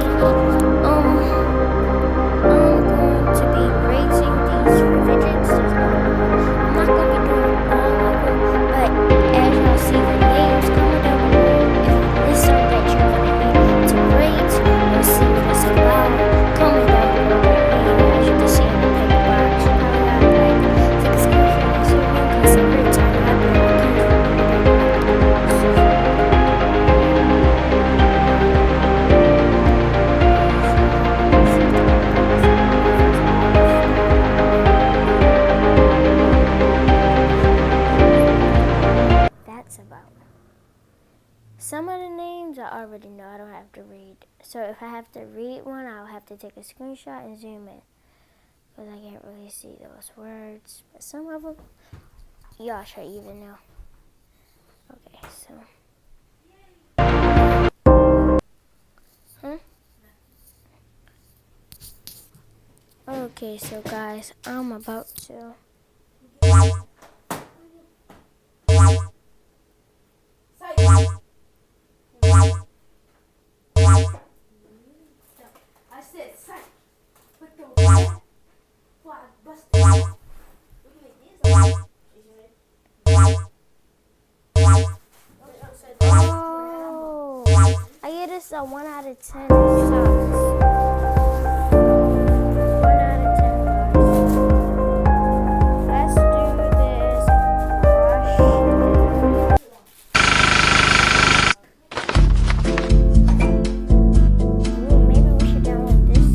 I'm going to be rating these fidgets. I'm not going to be doing all of them, but as y'all see the names, comment down below if you list some that you wanted me to rate or see what it's about. Comment down below the name, as you can see in the pick box. You probably gotta take a screenshot and zoom in, because every time I've been looking for one, but that's about. Some of the names I already know, I don't have to read. So if I have to read one, I'll have to take a screenshot and zoom in, because I can't really see those words. But some of them, y'all should even know. Okay, so. Okay, so guys, I'm about to. I said, sight. Put the busted. Oh, I get this a 1 out of 10. It sucks. 1 out of 10, guys. Let's do this brush thing. Ooh, maybe we should download this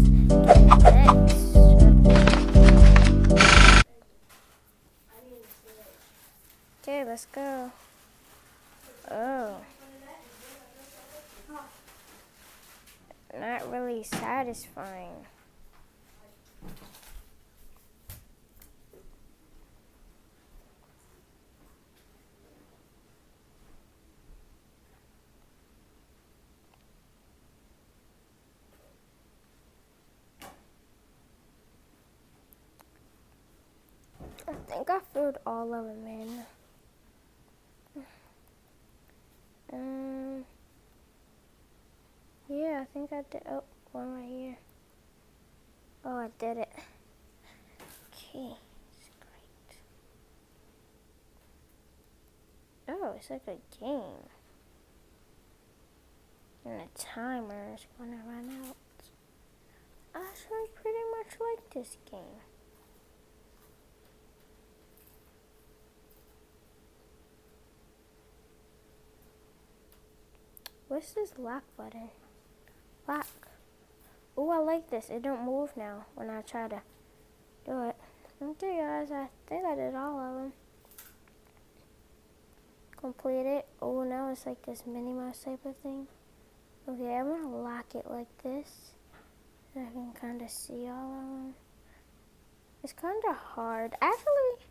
next. Okay, let's go. Oh. Not really satisfying. I think I filled all of them in. Yeah, I think I did. Oh, one right here. Oh, I did it. Okay, it's great. Oh, it's like a game. And the timer is gonna run out. I actually pretty much like this game. What's this lock button? Lock. Oh, I like this. It don't move now when I try to do it. Okay, guys, I think I did all of them. Complete it. Oh, now it's like this Minnie Mouse type of thing. Okay, I'm gonna lock it like this. So I can kind of see all of them. It's kind of hard. Actually,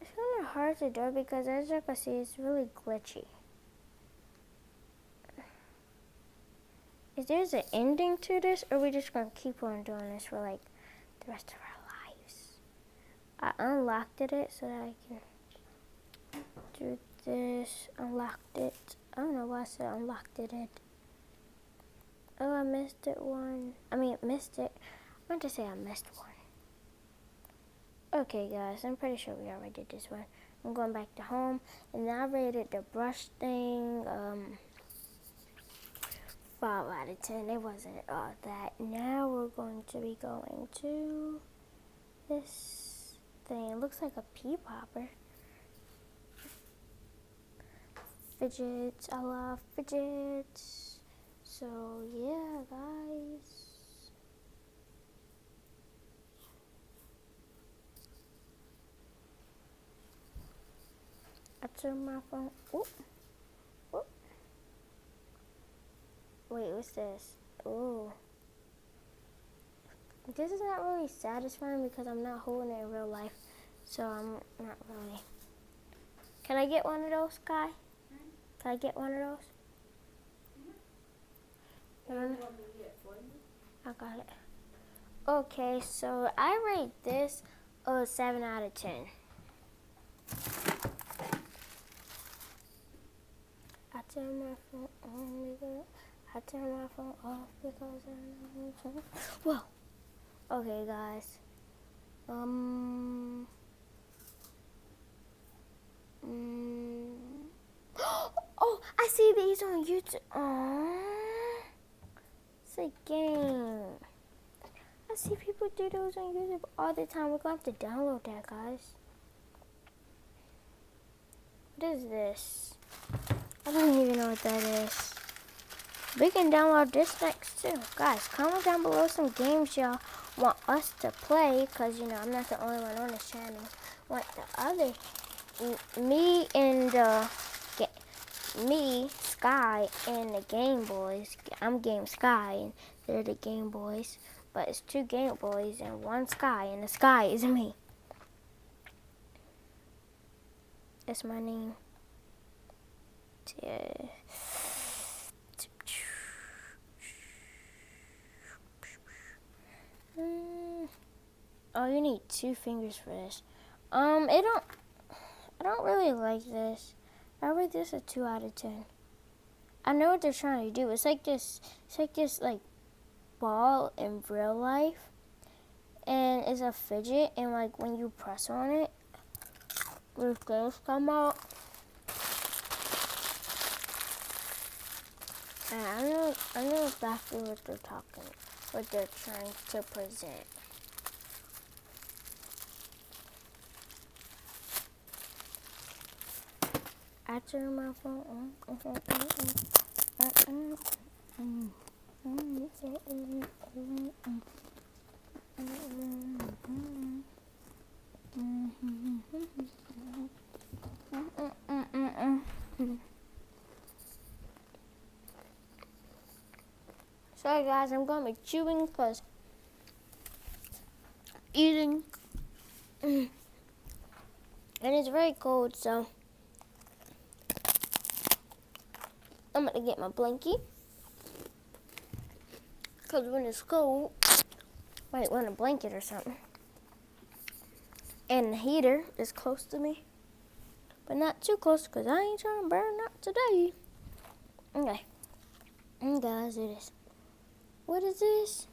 it's kind of hard to do because as you can see, it's really glitchy. Is there an ending to this, or are we just gonna keep on doing this for like the rest of our lives? I unlocked it so that I can do this. Unlocked it. I don't know why I said unlocked it. Oh, I missed it one. Missed it. I meant to say I missed one. Okay, guys, I'm pretty sure we already did this one. I'm going back to home, and I rated the brush thing 5 out of 10. It wasn't that. Now we're going to be going to this thing. It looks like a pea popper. Fidgets. I love fidgets. So yeah, guys. I turned my phone. Oop. Oop. Wait, what's this? Ooh. This is not really satisfying because I'm not holding it in real life. So I'm not really. Can I get one of those, Kai? Can I get one of those? I got it. Okay, so I rate this a 7 out of 10. I turn my phone on. I I turned my phone off because whoa. Okay, guys. Oh, I see these on YouTube. Aww. It's a game. I see people do those on YouTube all the time. We're going to have to download that, guys. What is this? I don't even know what that is. We can download this next too. Guys, comment down below some games y'all want us to play, because, you know, I'm not the only one on this channel. Want the other, me, Sky, and the Game Boys. I'm Game Sky, and they're the Game Boys. But it's 2 Game Boys and 1 Sky, and the Sky is me. That's my name. Yeah. Oh, you need 2 fingers for this. I don't really like this. I rate this a 2 out of 10. I know what they're trying to do. It's like this like ball in real life, and it's a fidget, and like when you press on it, these things come out. And I know exactly what they're trying to present. I turn my phone on. Sorry guys, I'm gonna be chewing because eating. And it's very cold, so I'm gonna get my blankie. Because when it's cold, I might want a blanket or something. And the heater is close to me, but not too close because I ain't trying to burn up today. Okay. Guys, do this. What is this?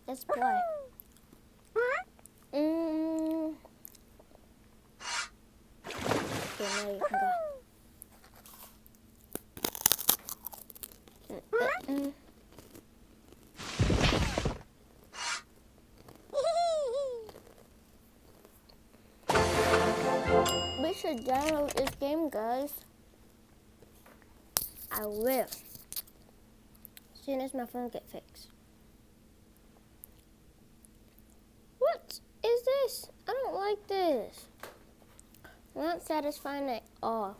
Let's play. Okay, now you can go. We should download this game, guys. I will. As soon as my phone gets fixed. What is this? I don't like this. Not satisfying at all.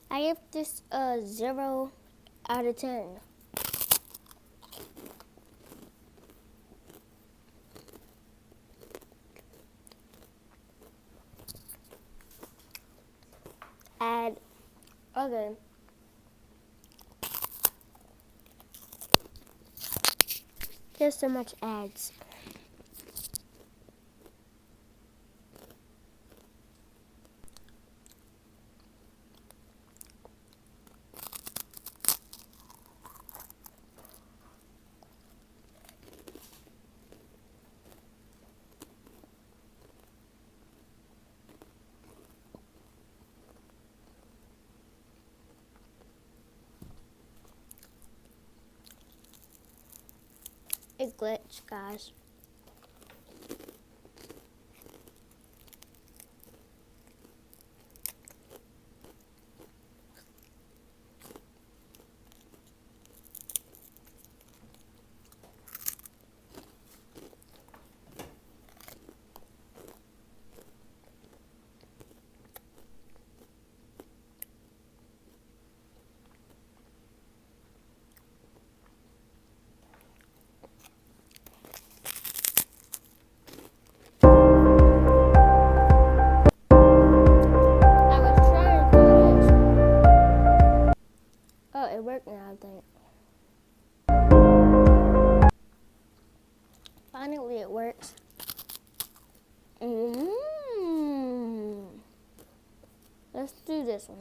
I give this a 0 out of 10. Add. Okay. There's so much ads. It glitched, guys. It worked now, I think. Finally, it works. this one.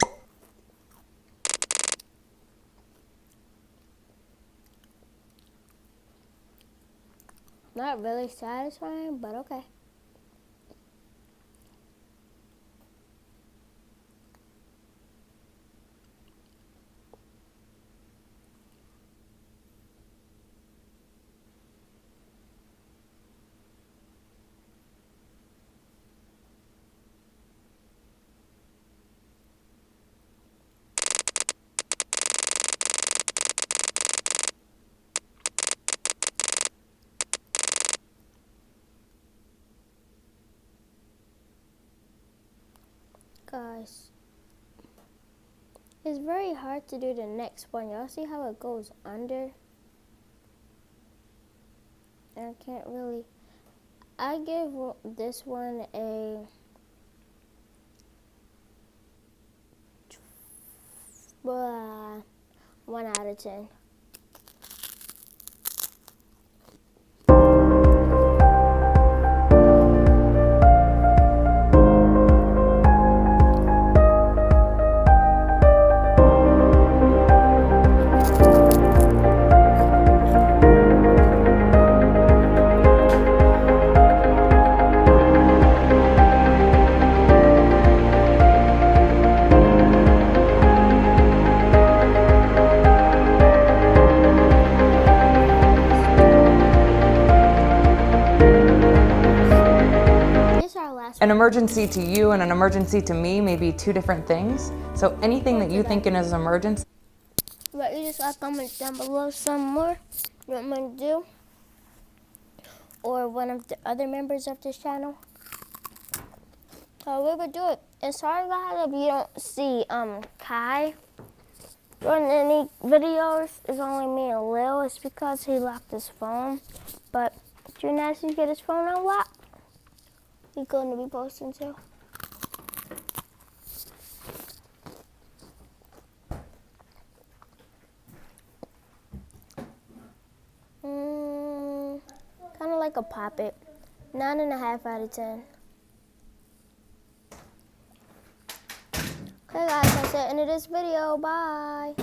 Not really satisfying, but okay. Guys, it's very hard to do the next one. Y'all see how it goes under? And I can't really. I give this one a 1 out of 10. An emergency to you and an emergency to me may be two different things. So anything that you think in as an emergency. But you just gotta comment down below some more you want me to do, or one of the other members of this channel. So we would do it. And sorry guys if you don't see Kai on any videos. It's only me and Lil. It's because he locked his phone. But soon as he get his phone unlocked, he's going to be posting too. Kind of like a Pop-It. 9.5 out of 10. Okay guys, that's the end of this video. Bye.